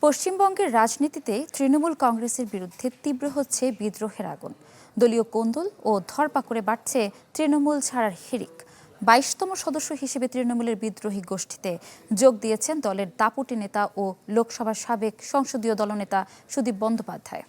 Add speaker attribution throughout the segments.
Speaker 1: পশ্চিমবঙ্গের রাজনীতিতে তৃণমূল কংগ্রেসের বিরুদ্ধে তীব্র হচ্ছে বিদ্রোহের আগুন। দলীয় কোন্দল ও ধরপাকড়ে বাড়ছে তৃণমূল ছাড়ার হিড়িক। 22তম সদস্য হিসেবে তৃণমূলের বিদ্রোহী গোষ্ঠীতে যোগ দিয়েছেন দলের দাপুটে নেতা ও লোকসভার সাবেক সংসদীয় দলনেতা সুদীপ বন্দ্যোপাধ্যায়।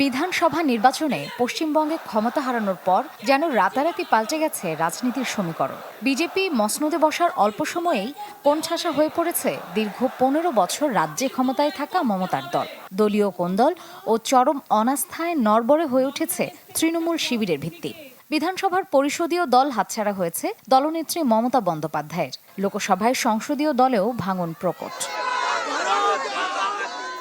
Speaker 2: বিধানসভা নির্বাচনে পশ্চিমবঙ্গে ক্ষমতা হারানোর পর যেন রাতারাতি পাল্টে গেছে রাজনীতির সমীকরণ। বিজেপি মসনদে বসার অল্প সময়েই কোণঠাসা হয়ে পড়েছে দীর্ঘ 15 বছর রাজ্যে ক্ষমতায় থাকা মমতার দল। দলীয় কোন্দল ও চরম অনাস্থায় নড়বড়ে হয়ে উঠেছে তৃণমূল শিবিরের ভিত্তি। বিধানসভার পরিষদীয় দল হাতছাড়া হয়েছে দলনেত্রী মমতা বন্দ্যোপাধ্যায়ের। লোকসভায় সংসদীয় দলেও ভাঙন প্রকট।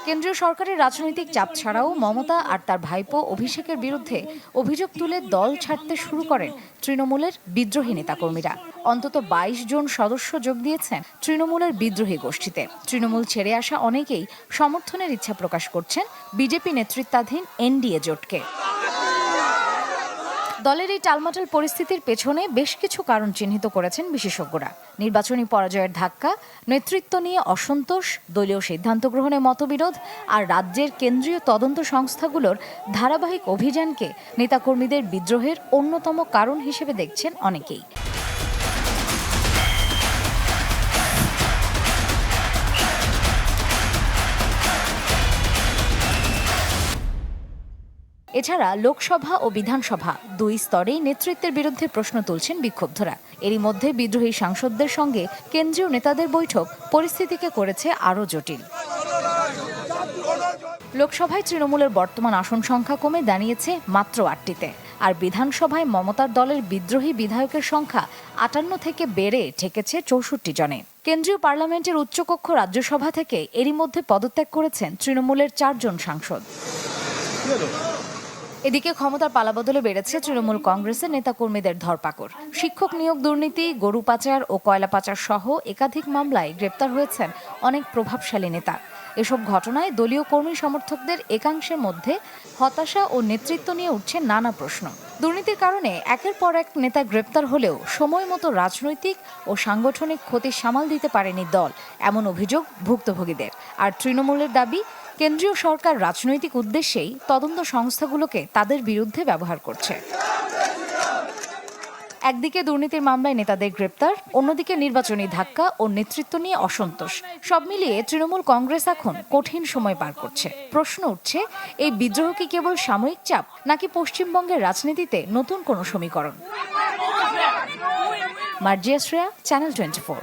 Speaker 2: কেন্দ্রীয় সরকারের রাজনৈতিক চাপ ছাড়াও মমতা আর তার ভাইপো অভিষেকের বিরুদ্ধে অভিযোগ তুলে দল ছাড়তে শুরু করেন তৃণমূলের বিদ্রোহী নেতাকর্মীরা। অন্তত 22 জন সদস্য যোগ দিয়েছেন তৃণমূলের বিদ্রোহী গোষ্ঠীতে। তৃণমূল ছেড়ে আসা অনেকেই সমর্থনের ইচ্ছা প্রকাশ করছেন বিজেপি নেতৃত্বাধীন এনডিএ জোটকে। দলের এই টালমাটাল পরিস্থিতির পেছনে বেশ কিছু কারণ চিহ্নিত করেছেন বিশেষজ্ঞরা। নির্বাচনী পরাজয়ের ধাক্কা, নেতৃত্ব নিয়ে অসন্তোষ, দলীয় সিদ্ধান্ত গ্রহণে মতবিরোধ আর রাজ্যের কেন্দ্রীয় তদন্ত সংস্থাগুলোর ধারাবাহিক অভিযানকে নেতাকর্মীদের বিদ্রোহের অন্যতম কারণ হিসেবে দেখছেন অনেকেই। এছাড়া লোকসভা ও বিধানসভা দুই স্তরেই নেতৃত্বের বিরুদ্ধে প্রশ্ন তুলছেন বিক্ষুব্ধরা। এরই মধ্যে বিদ্রোহী সাংসদদের সঙ্গে কেন্দ্রীয় নেতাদের বৈঠক পরিস্থিতিকে করেছে আরও জটিল। লোকসভায় তৃণমূলের বর্তমান আসন সংখ্যা কমে দাঁড়িয়েছে মাত্র 8টিতে, আর বিধানসভায় মমতার দলের বিদ্রোহী বিধায়কের সংখ্যা 58 থেকে বেড়ে ঠেকেছে 64 জনে। কেন্দ্রীয় পার্লামেন্টের উচ্চকক্ষ রাজ্যসভা থেকে এরই মধ্যে পদত্যাগ করেছেন তৃণমূলের 4 জন সাংসদ। এদিকে ক্ষমতার পালাবদলে বেড়েছে তৃণমূল কংগ্রেসের নেতাকর্মীদের ধরপাকড়। শিক্ষক নিয়োগ দুর্নীতি, গরু পাচার ও কয়লা পাচার সহ একাধিক মামলায় গ্রেপ্তার হয়েছেন অনেক প্রভাবশালী নেতা। এসব ঘটনায় দলীয় কর্মী সমর্থকদের একাংশের মধ্যে হতাশা ও নেতৃত্ব নিয়ে উঠছে নানা প্রশ্ন। দুর্নীতির কারণে একের পর এক নেতা গ্রেপ্তার হলেও সময় মতো রাজনৈতিক ও সাংগঠনিক ক্ষতি সামাল দিতে পারেনি দল, এমন অভিযোগ ভুক্তভোগীদের। আর তৃণমূলের দাবি, কেন্দ্রীয় সরকার রাজনৈতিক উদ্দেশ্যেই তদন্ত সংস্থাগুলোকে তাদের বিরুদ্ধে ব্যবহার করছে। একদিকে দুর্নীতির মামলায় নেতাদের গ্রেপ্তার, অন্যদিকে নির্বাচনী ধাক্কা ও নেতৃত্ব নিয়ে অসন্তোষ। সব মিলিয়ে তৃণমূল কংগ্রেস এখন কঠিন সময় পার করছে। প্রশ্ন উঠছে, এই বিদ্রোহ কি কেবল সাময়িক চাপ, নাকি পশ্চিমবঙ্গের রাজনীতিতে নতুন কোনো সমীকরণ? মার্জিয়া শ্রেয়া, চ্যানেল 24।